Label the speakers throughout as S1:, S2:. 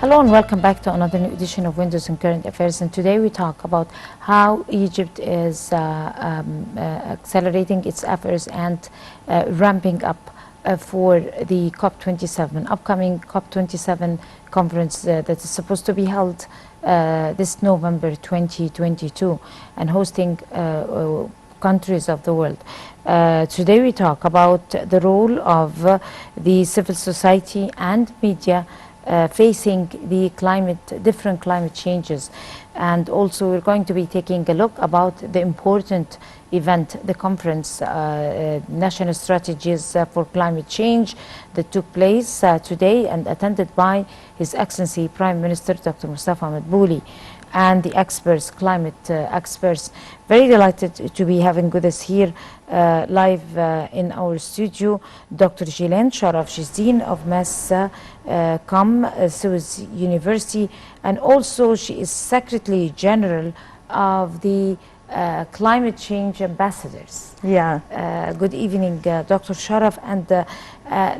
S1: Hello and welcome back to another new edition of Windows and Current Affairs. And today we talk about how Egypt is accelerating its efforts and ramping up for the COP27, upcoming COP27 conference that is supposed to be held this November 2022 and hosting countries of the world. Today we talk about the role of the civil society and media facing the different climate changes. And also we're going to be taking a look about the important event, the conference, National Strategies for Climate Change, that took place today and attended by His Excellency Prime Minister Dr. Mustafa Madbouli and the experts, climate experts. Very delighted to be having with us here live in our studio Dr. Gilan Sharaf. She's Dean of Mass Suez University, and also she is Secretary General of the Climate Change Ambassadors.
S2: Yeah.
S1: Good evening, Dr. Sharaf. And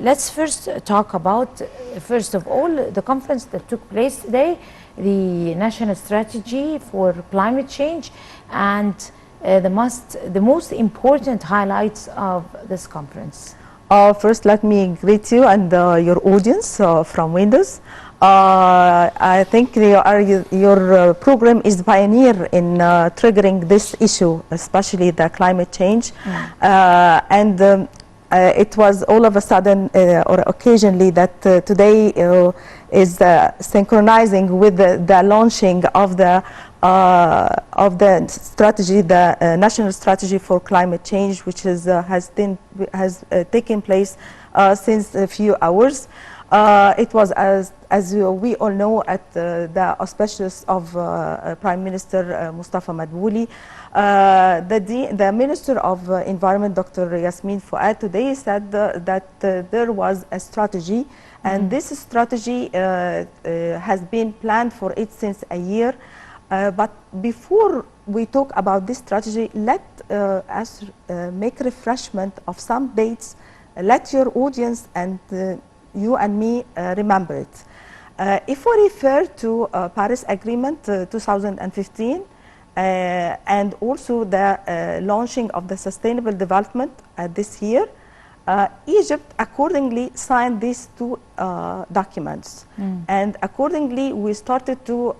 S1: let's first talk about, first of all, the conference that took place today, the National Strategy for Climate Change, and the most important highlights of this conference.
S2: First, let me greet you and your audience from Windows. I think your program is pioneer in triggering this issue, especially the climate change. It was all of a sudden or occasionally that today is synchronizing with the launching of the strategy, the National Strategy for Climate Change, which has taken place since a few hours. It was, as we all know, at the auspicious of Prime Minister Mustafa Madbouli. The Minister of Environment, Dr. Yasmin Fuad, today said that there was a strategy, and this strategy has been planned for it since a year. But before we talk about this strategy, let us make refreshment of some dates. Let your audience and you and me remember it. If we refer to Paris Agreement 2015 and also the launching of the Sustainable Development this year, Egypt accordingly signed these two documents. And accordingly we started to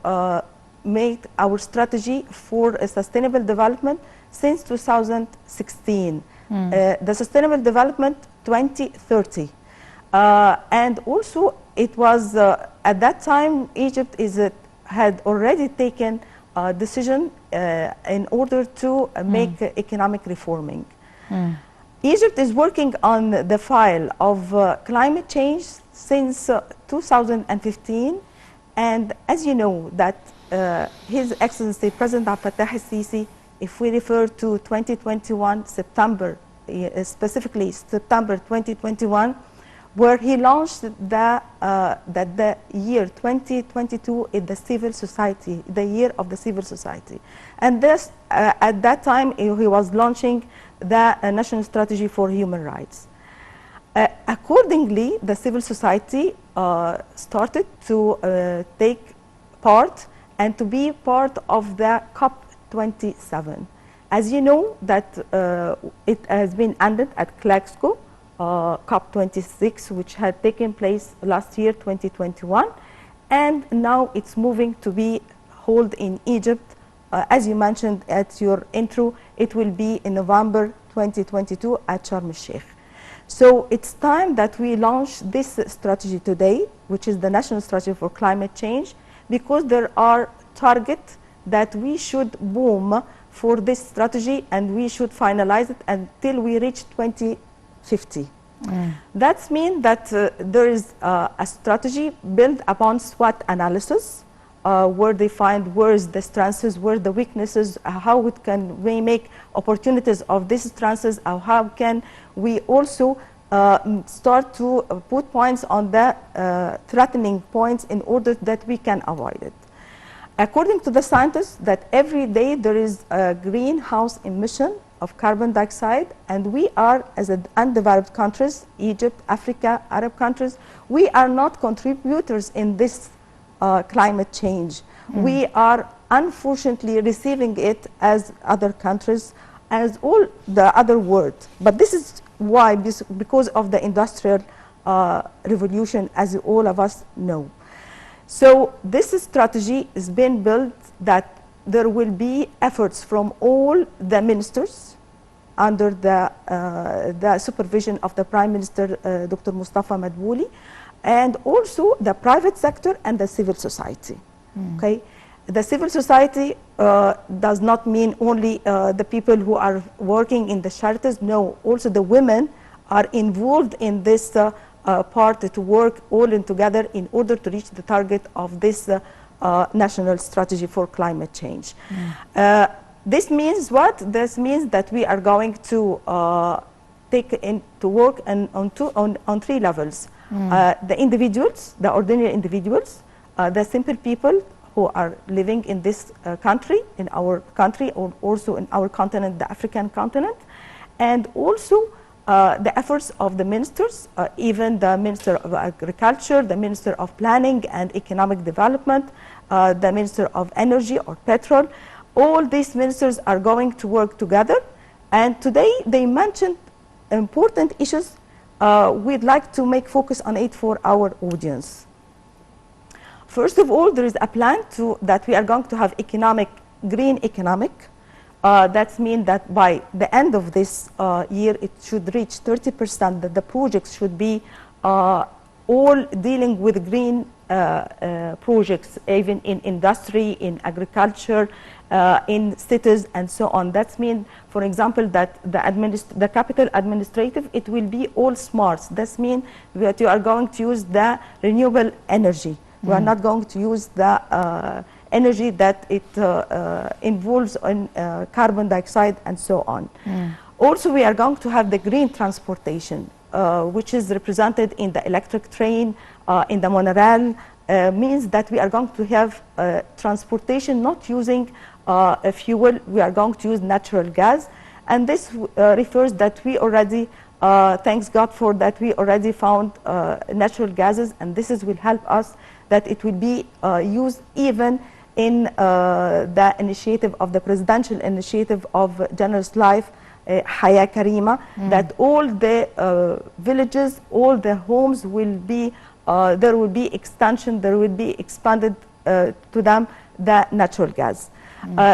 S2: make our strategy for a sustainable development since 2016. The Sustainable Development 2030. And also it was at that time Egypt had already taken a decision in order to make economic reforming. Egypt is working on the file of climate change since 2015, and as you know that His Excellency President Abdel Fattah al-Sisi, if we refer to 2021 September, specifically September 2021, where he launched that the year 2022 is the civil society, the year of the civil society. And this, at that time, he was launching the National Strategy for Human Rights. Accordingly, the civil society started to take part and to be part of the COP27. As you know, that it has been ended at Glasgow, COP26, which had taken place last year, 2021, and now it's moving to be held in Egypt. As you mentioned at your intro, it will be in November 2022 at Sharm el-Sheikh. So it's time that we launch this strategy today, which is the National Strategy for Climate Change, because there are targets that we should boom for this strategy, and we should finalize it until we reach 2050. That means that there is a strategy built upon SWOT analysis, where they find where is the strengths, where the weaknesses, how we make opportunities of these strengths, or how can we also start to put points on the threatening points in order that we can avoid it. According to the scientists, that every day there is a greenhouse emission of carbon dioxide, and we are, as undeveloped countries, Egypt, Africa, Arab countries, we are not contributors in this climate change. We are unfortunately receiving it as other countries, as all the other world. But this is why, because of the industrial revolution, as all of us know. So this strategy has been built that there will be efforts from all the ministers under the supervision of the Prime Minister, Dr. Mustafa Madbouli, and also the private sector and the civil society. Okay, the civil society does not mean only the people who are working in the shelters. No, also the women are involved in this part to work all in together in order to reach the target of this national strategy for climate change. This means what? This means that we are going to take into work on three levels. The individuals, the ordinary individuals, the simple people who are living in this country, in our country, or also in our continent, the African continent, and also the efforts of the ministers, even the Minister of Agriculture, the Minister of Planning and Economic Development, the Minister of Energy or Petrol. All these ministers are going to work together, and today they mentioned important issues. We'd like to make focus on it for our audience. First of all, there is a plan that we are going to have green economic. That means that by the end of this year, it should reach 30%, that the projects should be all dealing with green projects, even in industry, in agriculture, in cities, and so on. That means, for example, that the capital administrative, it will be all smart. That means that you are going to use the renewable energy. We are not going to use the energy that it involves in carbon dioxide and so on. Also, we are going to have the green transportation, which is represented in the electric train, in the monorail. Means that we are going to have transportation not using a fuel. We are going to use natural gas, and this refers that we already, thanks God for that, we already found natural gases, and this will help us that it will be used even in the initiative of the presidential initiative of Generous Life, Haya Karima, that all the villages, all the homes will be, there will be extension, there will be expanded to them the natural gas.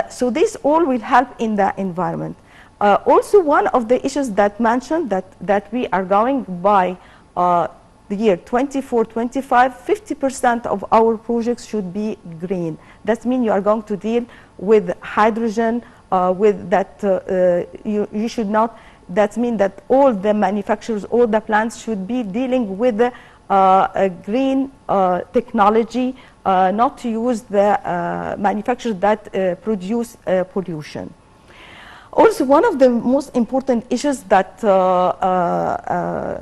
S2: So this all will help in the environment. Also, one of the issues that mentioned that we are going by the year 24-25, 50% of our projects should be green. That means you are going to deal with hydrogen, with that you should not. That means that all the manufacturers, all the plants should be dealing with the green technology, not to use the manufacturers that produce pollution. Also, one of the most important issues that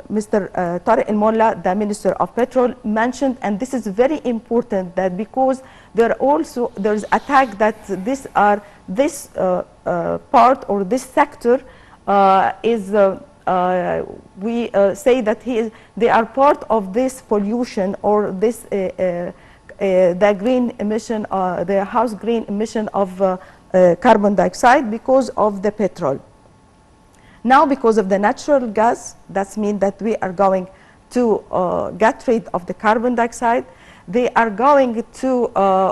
S2: Mr. Tariq El-Molla, the Minister of Petrol, mentioned, and this is very important, that because there's attack that this part or this sector is we say that they are part of this pollution or this the green emission, the house green emission of carbon dioxide because of the petrol. Now, because of the natural gas, that means that we are going to get rid of the carbon dioxide. They are going to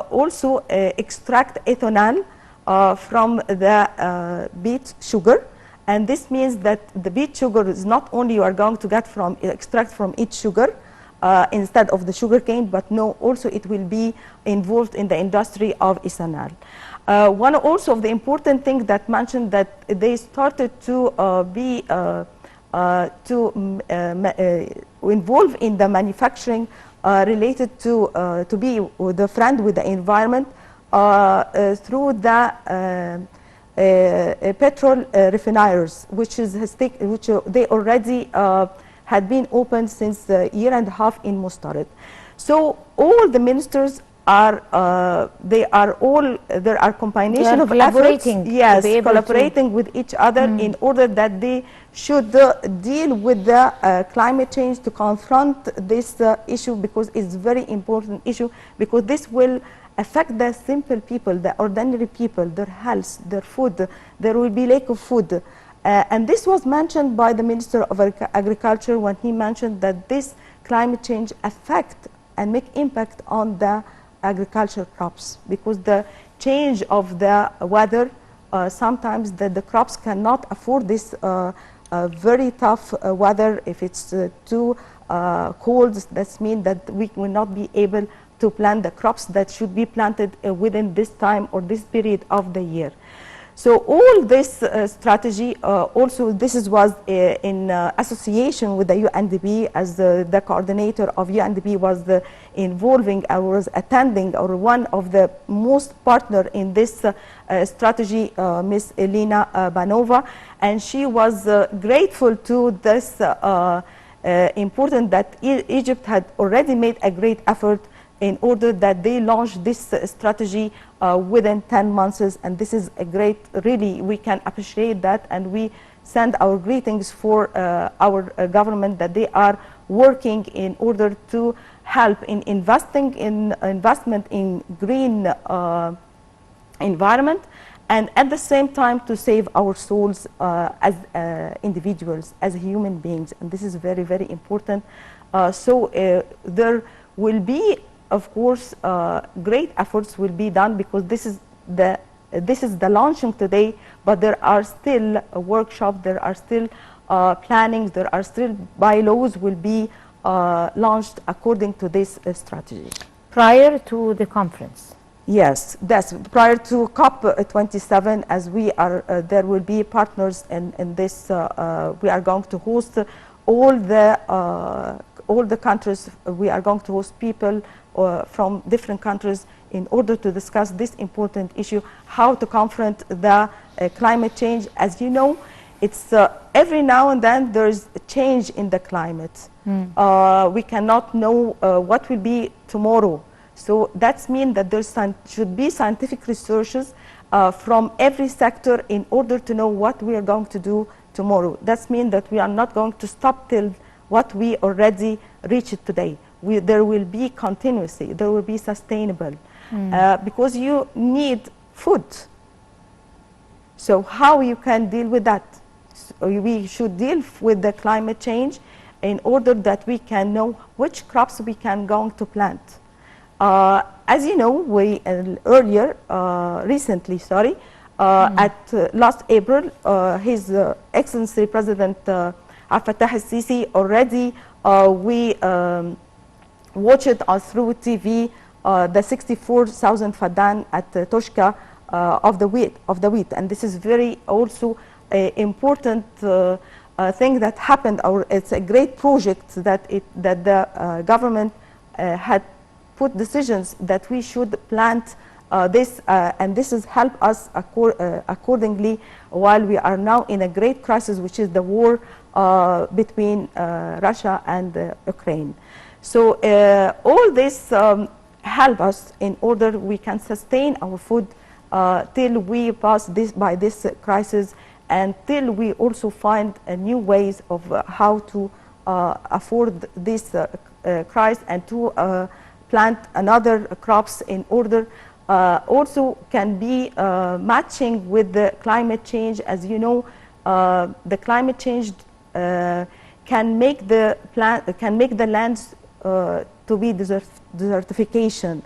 S2: also extract ethanol from the beet sugar, and this means that the beet sugar is not only you are going to get extract from each sugar instead of the sugar cane, but no, also it will be involved in the industry of ethanol. One also of the important things that mentioned that they started to be involved in the manufacturing related to be the friend with the environment through the petrol refineries, which they already had been opened since a year and a half in Mustarid. So all the ministers they are all, there are combination of efforts,
S1: collaborating,
S2: yes,
S1: to be able
S2: collaborating with each other in order that they should deal with the climate change, to confront this issue, because it's very important issue, because this will affect the simple people, the ordinary people, their health, their food. There will be lack of food. And this was mentioned by the Minister of Agriculture when he mentioned that this climate change affect and make impact on the agricultural crops, because the change of the weather, sometimes the crops cannot afford this very tough weather. If it's too cold, that means that we will not be able to plant the crops that should be planted within this time or this period of the year. So all this strategy, also this was in association with the UNDP, as the coordinator of UNDP was involving, I was attending, or one of the most partner in this strategy, Ms. Elena Banova, and she was grateful to this important that Egypt had already made a great effort in order that they launch this strategy within 10 months, and this is a great, really, we can appreciate that, and we send our greetings for our government that they are working in order to help in investment in green environment, and at the same time to save our souls as individuals, as human beings, and this is very, very important. So there will be, of course, great efforts will be done, because this is the launching today, but there are still workshops, there are still plannings, there are still bylaws will be launched according to this strategy.
S1: Prior to the conference?
S2: Yes, that's prior to COP27, as we are, there will be partners in this. We are going to host all the countries. We are going to host people from different countries in order to discuss this important issue, how to confront the climate change. As you know, it's every now and then there's a change in the climate. We cannot know what will be tomorrow. So that means that there should be scientific researches from every sector in order to know what we are going to do tomorrow. That means that we are not going to stop till what we already reached today. There will be continuously, there will be sustainable, because you need food. So how you can deal with that? So we should deal with the climate change in order that we can know which crops we can going to plant. As you know, we recently, at last April, His Excellency President Abdel Fattah al-Sisi already, we watched through TV the 64,000 fadan at Toshka of the wheat, and this is very also important thing that happened. It's a great project that the government had put decisions that we should plant this, and this has helped us accordingly, while we are now in a great crisis, which is the war between Russia and Ukraine. So all this help us in order we can sustain our food till we pass this crisis, and till we also find new ways of how to afford this crisis, and to plant another crops in order also can be matching with the climate change. As you know, the climate change can make the lands to be desertification,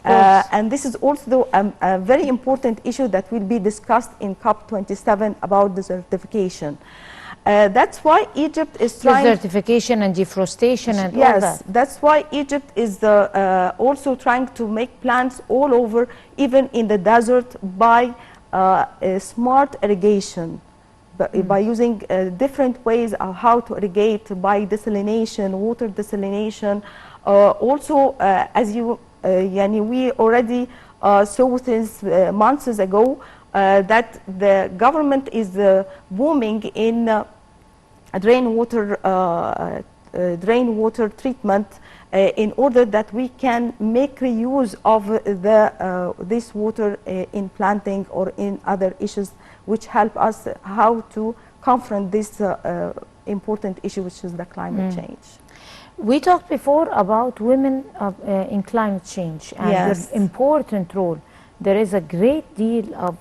S2: and this is also a very important issue that will be discussed in COP27 about desertification. That's why Egypt is trying...
S1: Desertification and deforestation and all that.
S2: Yes, that's why Egypt is also trying to make plants all over, even in the desert, by smart irrigation, by using different ways of how to irrigate, by desalination, water desalination. Also, as you, we already saw since months ago that the government is booming in rainwater rainwater treatment in order that we can make reuse of this water in planting or in other issues which help us how to confront this important issue, which is the climate change.
S1: We talked before about women in climate change and
S2: Yes.
S1: their important role. There is a great deal of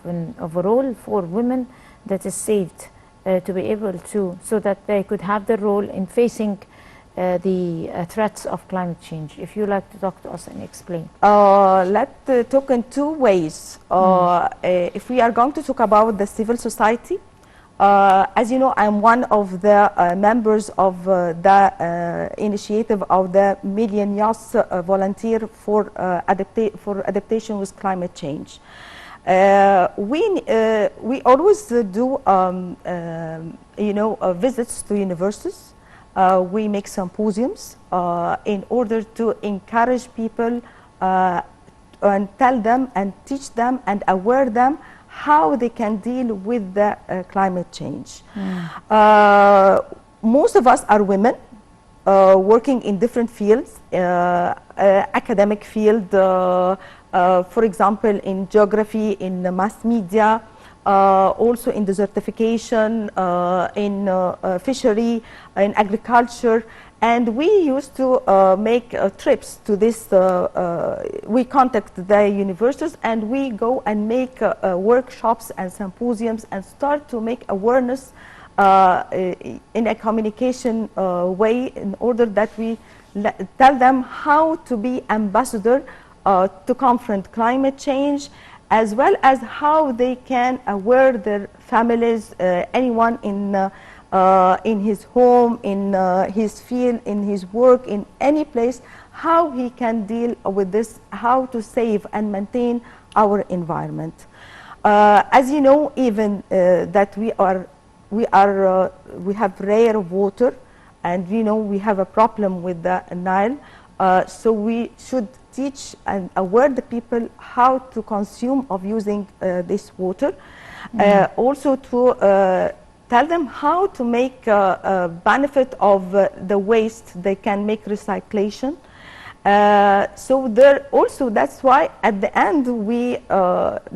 S1: a role for women that is saved to be able to, so that they could have the role in facing the threats of climate change. If you like to talk to us and explain.
S2: Let's talk in two ways. If we are going to talk about the civil society, as you know, I'm one of the members of the initiative of the Million Youth Volunteer for adaptation with climate change. We always do visits to universities. We make symposiums in order to encourage people and tell them and teach them and aware them how they can deal with the climate change. Most of us are women working in different fields, academic field, for example, in geography, in the mass media, also in desertification, in fishery, in agriculture. And we used to make trips to this, we contact the universities and we go and make workshops and symposiums and start to make awareness in a communication way in order that we tell them how to be ambassador to confront climate change, as well as how they can aware their families, anyone in his home, in his field, in his work, in any place, how he can deal with this, how to save and maintain our environment. As you know, even that we have rare water, and we have a problem with the Nile, so we should teach and aware the people how to consume of using this water. Also to tell them how to make benefit of the waste. They can make recyclation. So there also, that's why at the end we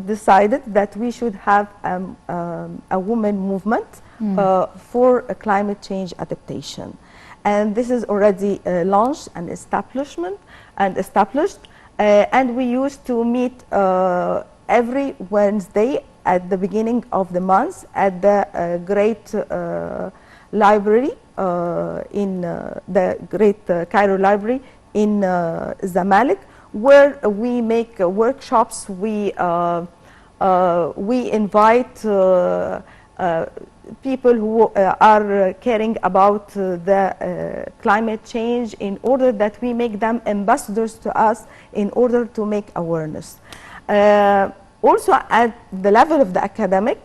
S2: decided that we should have a women movement for a climate change adaptation. And this is already launched and established. And we used to meet every Wednesday at the beginning of the month at the Great Library, in the Great Cairo Library in Zamalek, where we make workshops. We invite people who are caring about the climate change in order that we make them ambassadors to us in order to make awareness. Also at the level of the academic,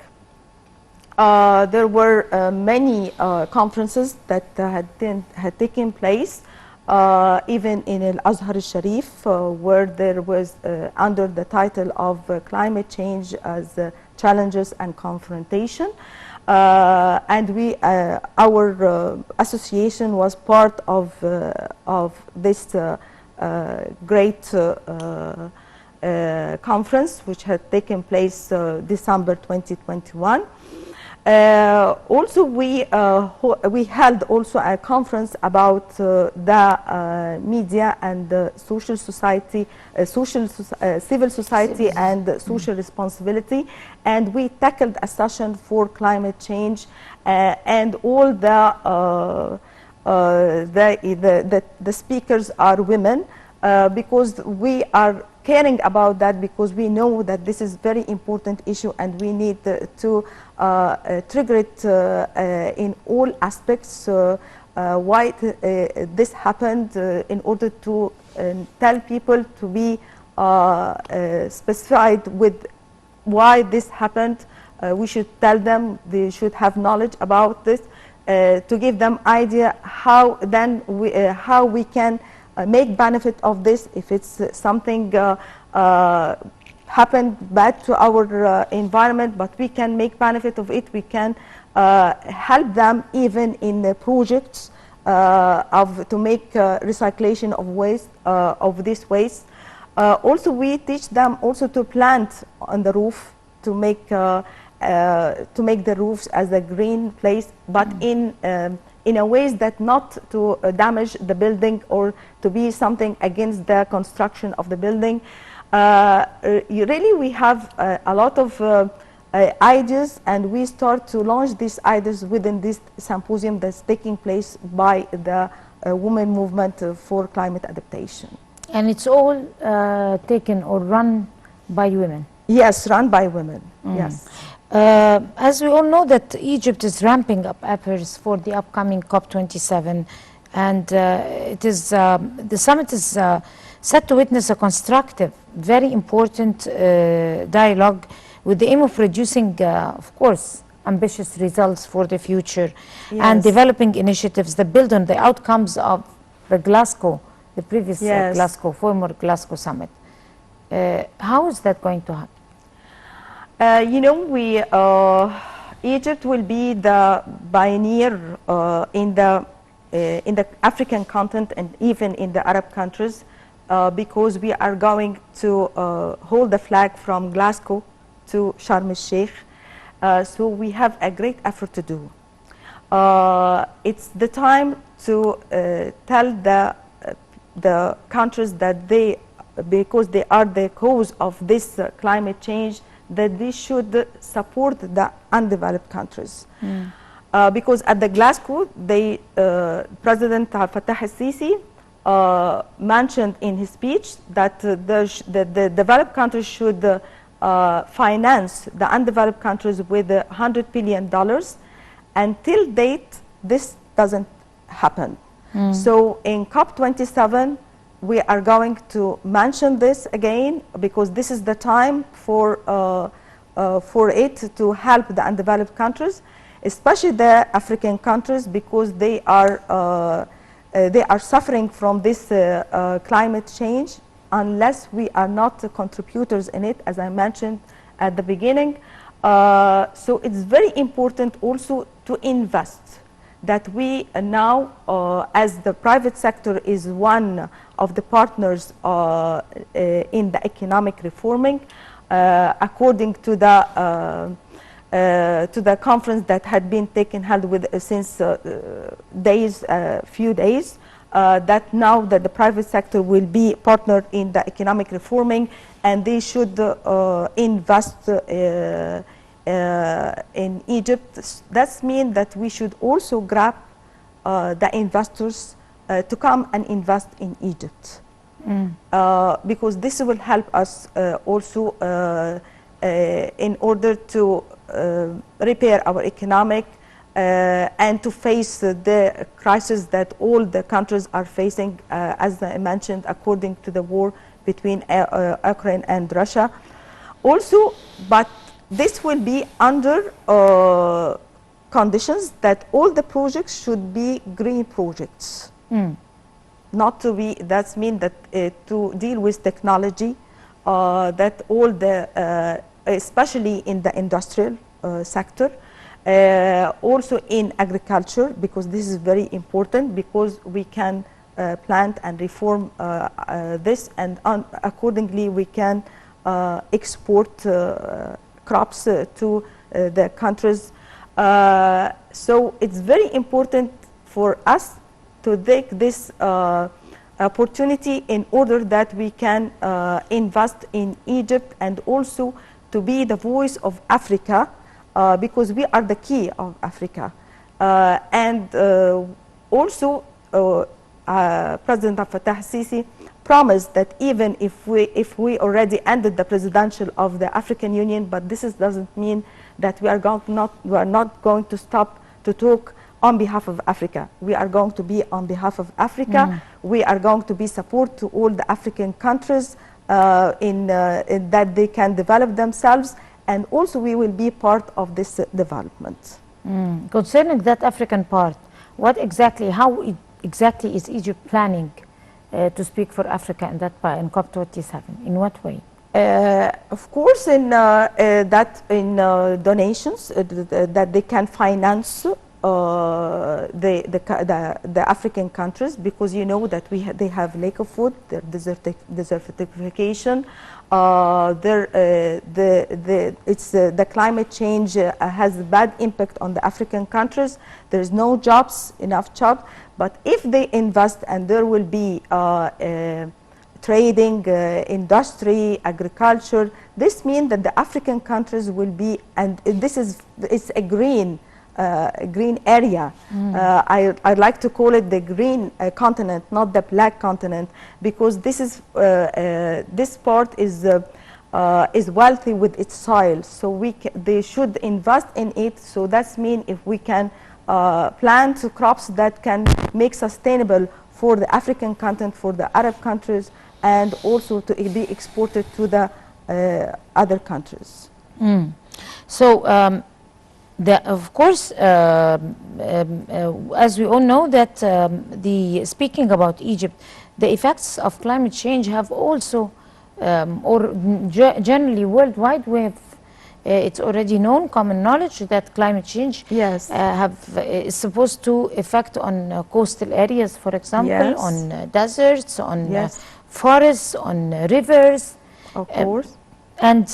S2: there were many conferences that had taken place, even in Al-Azhar al-Sharif, where there was under the title of Climate Change as Challenges and Confrontation. And our association was part of this great conference, which had taken place December 2021. Also, we held also a conference about the media and the social society, civil society and social responsibility, and we tackled a session for climate change, and all the speakers are women, because we are caring about that, because we know that this is very important issue and we need to trigger it in all aspects, why this happened, in order to tell people to be specified with why this happened. We should tell them, they should have knowledge about this, to give them idea how then how we can make benefit of this. If it's something happened bad to our environment, but we can make benefit of it, we can help them even in the projects to make recyclation of waste, of this waste. Also, we teach them also to plant on the roof to make the roofs as a green place, but in a ways that not to damage the building or to be something against the construction of the building. Really, we have a lot of ideas, and we start to launch these ideas within this symposium that's taking place by the women movement for climate adaptation.
S1: And it's all taken or run by women?
S2: Yes, run by women, yes.
S1: As we all know that Egypt is ramping up efforts for the upcoming COP27, and the summit is set to witness a constructive, very important dialogue with the aim of producing, of course, ambitious results for the future, and developing initiatives that build on the outcomes of the previous former Glasgow summit. How is that going to happen?
S2: You know, Egypt will be the pioneer in the African continent and even in the Arab countries, because we are going to hold the flag from Glasgow to Sharm el-Sheikh. So we have a great effort to do. It's the time to tell the countries that because they are the cause of this climate change, that they should support the undeveloped countries. Because at the Glasgow, President Fattah al-Sisi mentioned in his speech that the developed countries should finance the undeveloped countries with $100 billion. Until date, this doesn't happen. So in COP27, we are going to mention this again, because this is the time for it to help the undeveloped countries, especially the African countries, because they are suffering from this climate change unless we are not contributors in it, as I mentioned at the beginning. So it's very important also to invest, that we now, as the private sector is one of the partners in the economic reforming, according to the conference that had been held since few days, that now that the private sector will be partnered in the economic reforming, and they should invest in Egypt. That means that we should also grab the investors to come and invest in Egypt, because this will help us also in order to repair our economic and to face the crisis that all the countries are facing, as I mentioned, according to the war between Ukraine and Russia. Also, but this will be under conditions that all the projects should be green projects. Not to be, that means that to deal with technology, that all the, especially in the industrial sector, also in agriculture, because this is very important, because we can plant and reform this, and accordingly we can export crops to the countries. So it's very important for us to take this opportunity in order that we can invest in Egypt, and also to be the voice of Africa, because we are the key of Africa. And also President Fattah al-Sisi promised that even if we already ended the presidential of the African Union, but this doesn't mean that we are not going to stop to talk on behalf of Africa. We are going to be on behalf of Africa. We are going to be support to all the African countries in that they can develop themselves, and also we will be part of this development.
S1: Concerning that African part, how exactly is Egypt planning to speak for Africa in that part, in COP27? In what way?
S2: Of course, in donations that they can finance the African countries, because you know that they have lack of food, their desertification, the climate change has a bad impact on the African countries. There's no enough jobs. But if they invest and there will be trading, industry, agriculture, this means that the African countries will be, and it's a green area. I'd like to call it the green continent, not the black continent, because this part is wealthy with its soil. So they should invest in it. So that means if we can plant crops that can make sustainable for the African continent, for the Arab countries, and also to be exported to the other countries.
S1: So, of course, as we all know that speaking about Egypt, the effects of climate change have also, generally worldwide, it's already known, common knowledge, that climate change
S2: Yes.
S1: is supposed to affect on coastal areas, for example,
S2: Yes.
S1: on deserts, on
S2: Yes.
S1: forests, on rivers.
S2: Of course.
S1: And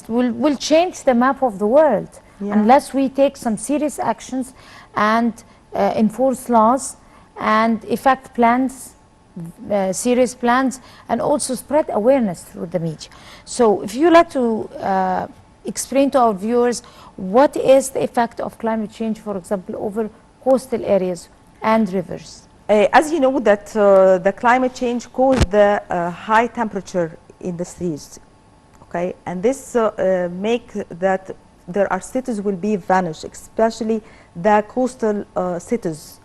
S1: will change the map of the world.
S2: Yeah.
S1: Unless we take some serious actions and enforce laws and effect plans, serious plans, and also spread awareness through the media. So if you like to explain to our viewers what is the effect of climate change, for example, over coastal areas and rivers.
S2: As you know that the climate change caused the high temperature in the seas, okay, and this make that there are cities will be vanished, especially the coastal cities.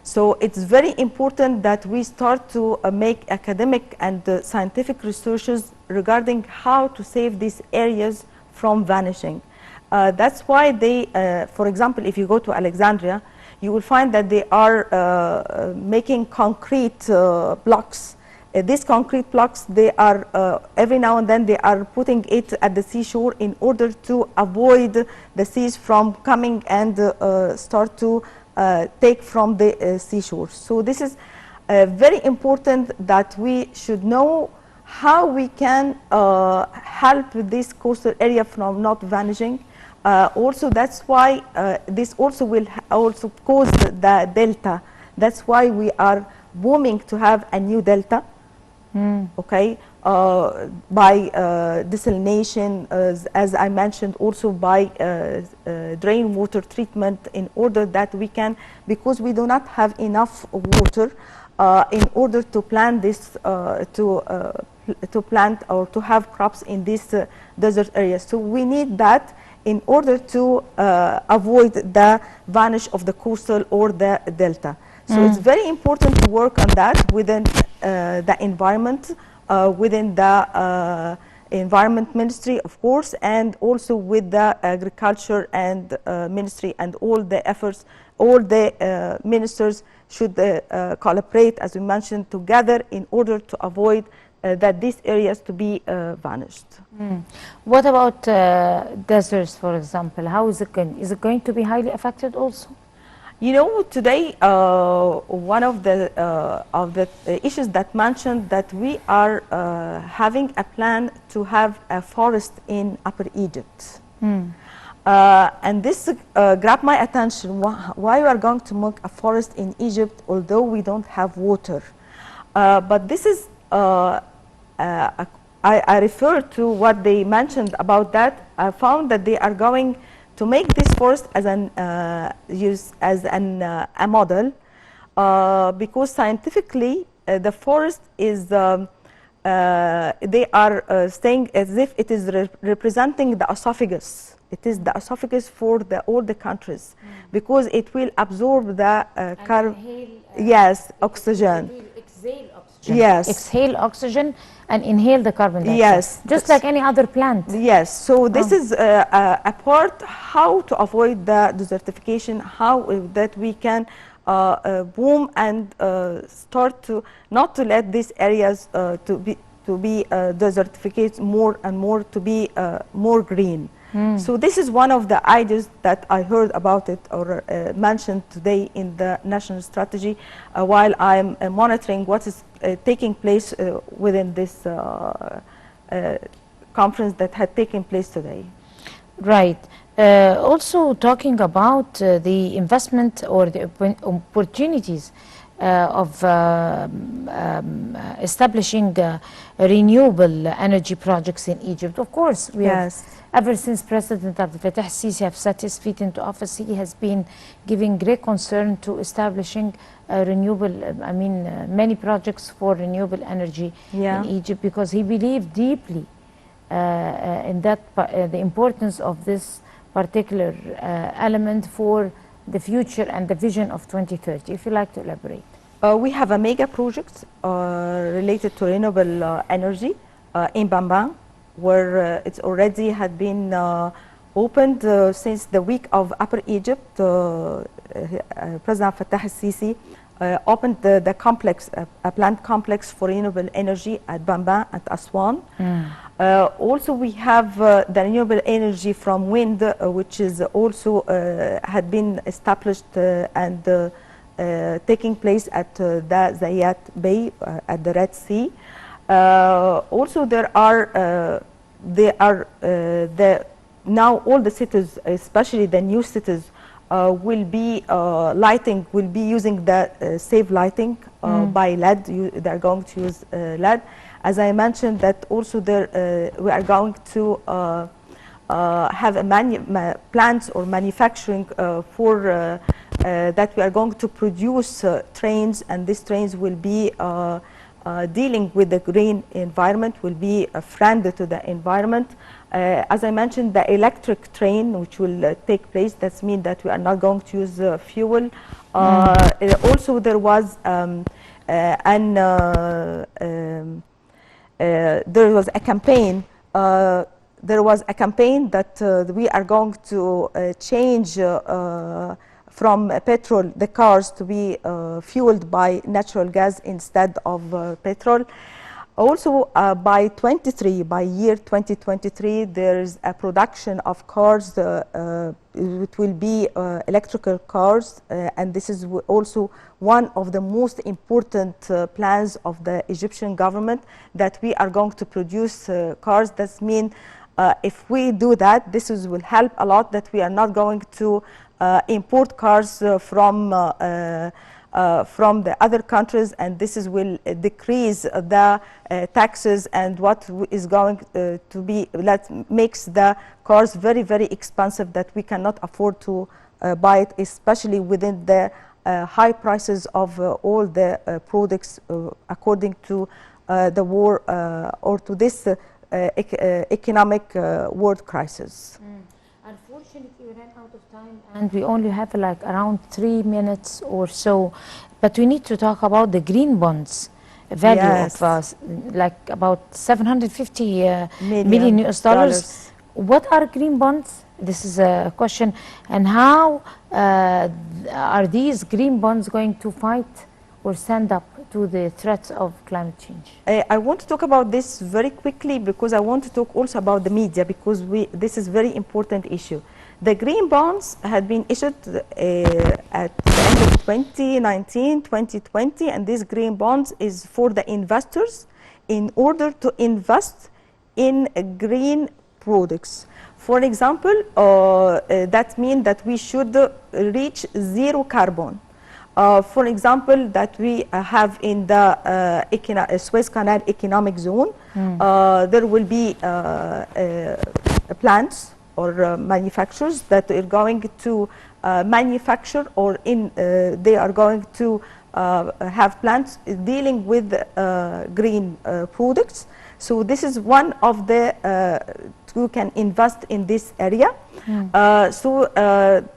S2: So it's very important that we start to make academic and scientific researches regarding how to save these areas from vanishing. That's why they, for example, if you go to Alexandria, you will find that they are making concrete blocks. These concrete blocks, they are every now and then they are putting it at the seashore in order to avoid the seas from coming and start to take from the seashore. So this is very important that we should know how we can help this coastal area from not vanishing. Also, that's why this also will also cause the delta. That's why we are booming to have a new delta. Okay, by desalination, as I mentioned, also by drain water treatment, in order that we can, because we do not have enough water in order to plant this, to plant or to have crops in this desert areas. So we need that in order to avoid the vanish of the coastal or the delta. So it's very important to work on that within the environment, within the environment ministry, of course, and also with the agriculture and ministry, and all the efforts, all the ministers should collaborate, as we mentioned, together in order to avoid that these areas to be vanished.
S1: What about deserts, for example? How is it going? Is it going to be highly affected also?
S2: You know, today one of the issues that mentioned that we are having a plan to have a forest in Upper Egypt. And this grabbed my attention, why we are going to make a forest in Egypt although we don't have water. But this is, I refer to what they mentioned about that. I found that they are going to make this forest as a model, because scientifically the forest is, they are saying as if it is representing the esophagus. It is the esophagus for all the countries, because it will absorb the carbon. Yes, oxygen.
S1: Exhale oxygen.
S2: Yes.
S1: Exhale oxygen and inhale the carbon dioxide.
S2: Yes.
S1: Just like any other plant.
S2: Yes. So this is a part how to avoid the desertification, how that we can boom and start to not to let these areas to be desertified more and more, to be more green. So this is one of the ideas that I heard about it or mentioned today in the national strategy while I'm monitoring what is taking place within this conference that had taken place today.
S1: Right. Also talking about the investment or the opportunities of establishing renewable energy projects in Egypt. Of course, we have, ever since President Abdel Fattah al-Sisi have set his feet into office, he has been giving great concern to establishing renewable, many projects for renewable energy in Egypt, because he believed deeply in that the importance of this particular element for the future and the vision of 2030. If you'd like to elaborate.
S2: We have a mega project related to renewable energy in Bambang, where it's already had been opened since the week of Upper Egypt. President Fattah al-Sisi opened the complex, a plant complex for renewable energy at Bambang and Aswan. Also, we have the renewable energy from wind, which is also had been established and taking place at the Zayat Bay at the Red Sea. Also, now all the cities, especially the new cities, will be using the safe lighting by LED. They're going to use LED. As I mentioned, that also we are going to have plants or manufacturing for that we are going to produce trains, and these trains will be dealing with the green environment, will be a friend to the environment. As I mentioned, the electric train which will take place, that means that we are not going to use fuel. Also, there was there was a campaign. There was a campaign that we are going to change from petrol, the cars, to be fueled by natural gas instead of petrol. Also, by year 2023, there is a production of cars. It will be electrical cars, and this is also one of the most important plans of the Egyptian government, that we are going to produce cars. That means if we do that, will help a lot, that we are not going to import cars from the other countries, and will decrease the taxes, and what is going to be, that makes the cars very, very expensive, that we cannot afford to buy it, especially within the high prices of all the products according to the war or to this economic world crisis.
S1: Unfortunately, we ran out of time and we only have like around 3 minutes or so, but we need to talk about the green bonds value of like about 750 million US dollars. What are green bonds? This is a question. And how are these green bonds going to fight or stand up to the threats of climate change?
S2: I want to talk about this very quickly, because I want to talk also about the media, because this is a very important issue. The green bonds had been issued at the end of 2019, 2020, and these green bonds is for the investors in order to invest in green products. For example, that means that we should reach zero carbon. For example, that we have in the Suez Canal Economic Zone, there will be plants or manufacturers that are going to manufacture, or they are going to have plants dealing with green products. So this is one of the who can invest in this area.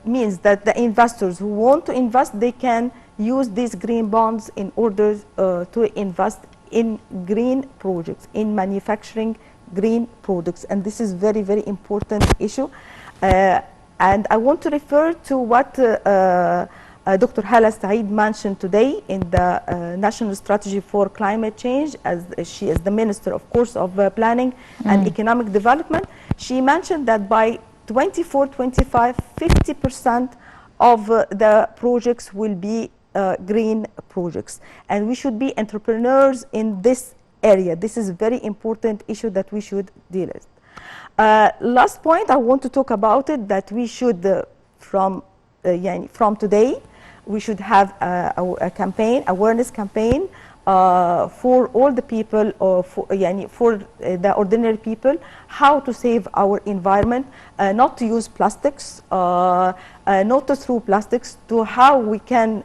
S2: Means that the investors who want to invest, they can use these green bonds in order to invest in green projects, in manufacturing green products, and this is very, very important issue. And I want to refer to what Dr. Hala Saeed mentioned today in the National Strategy for Climate Change, as she is the Minister, of course, of Planning and Economic Development. She mentioned that by 24, 25, 50% of the projects will be green projects. And we should be entrepreneurs in this area. This is a very important issue that we should deal with. Last point I want to talk about it, that we should, from today, we should have a campaign, awareness campaign, for all the people, or for the ordinary people, how to save our environment, not to use plastics, not to throw plastics, to how we can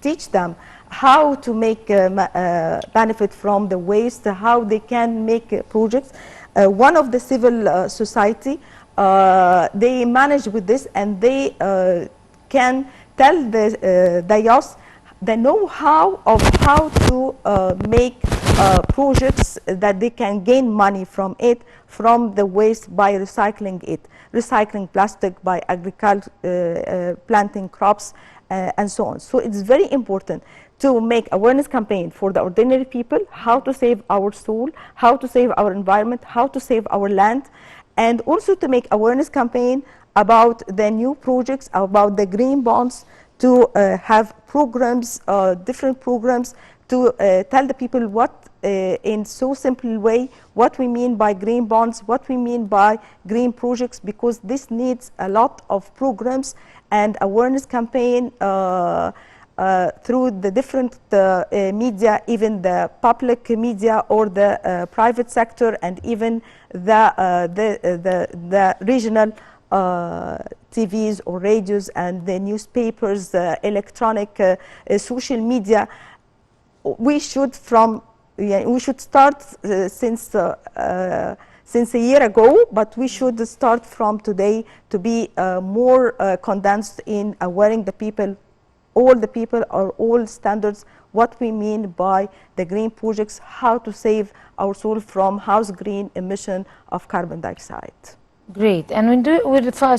S2: teach them how to make benefit from the waste, how they can make projects. One of the civil society, they manage with this, and they can tell the youth the know-how of how to make projects that they can gain money from it, from the waste, by recycling it, recycling plastic, by agriculture, planting crops, and so on. So it's very important to make awareness campaign for the ordinary people, how to save our soul, how to save our environment, how to save our land, and also to make awareness campaign about the new projects, about the green bonds, to have programs, different programs, to tell the people what, in so simple way, what we mean by green bonds, what we mean by green projects, because this needs a lot of programs and awareness campaign through the different media, even the public media or the private sector, and even the regional TVs or radios and the newspapers, electronic, social media. We should start since a year ago, but we should start from today to be more condensed in awareing the people, all the people, or all standards, what we mean by the green projects, how to save our soil from house green emission of carbon dioxide.
S1: Great, and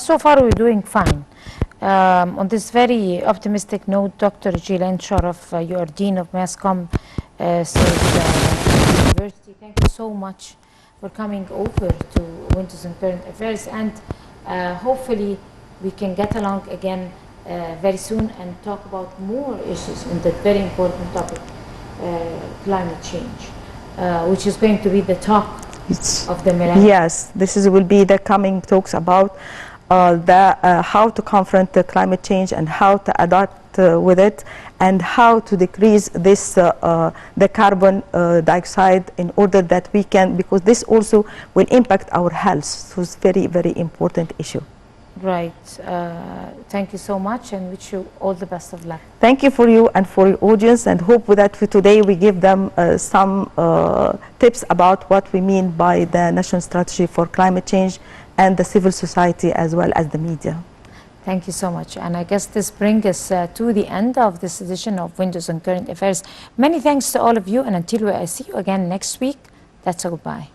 S1: so far we're doing fine. On this very optimistic note, Dr. Gilan Sharaf, you are Dean of Mass Comm University. Thank you so much for coming over to Winters and Current Affairs, and hopefully we can get along again very soon and talk about more issues in that very important topic, climate change, which is going to be the talk of the millennium.
S2: Yes, will be the coming talks about how to confront the climate change and how to adapt with it, and how to decrease this the carbon dioxide, in order that we can, because this also will impact our health. So it's very, very important issue.
S1: Right. Thank you so much, and wish you all the best of luck.
S2: Thank you for you and for your audience, and hope that for today we give them some tips about what we mean by the National Strategy for Climate Change, and the civil society as well as the media.
S1: Thank you so much. And I guess this brings us to the end of this edition of Windows on Current Affairs. Many thanks to all of you, and until I see you again next week, that's a goodbye.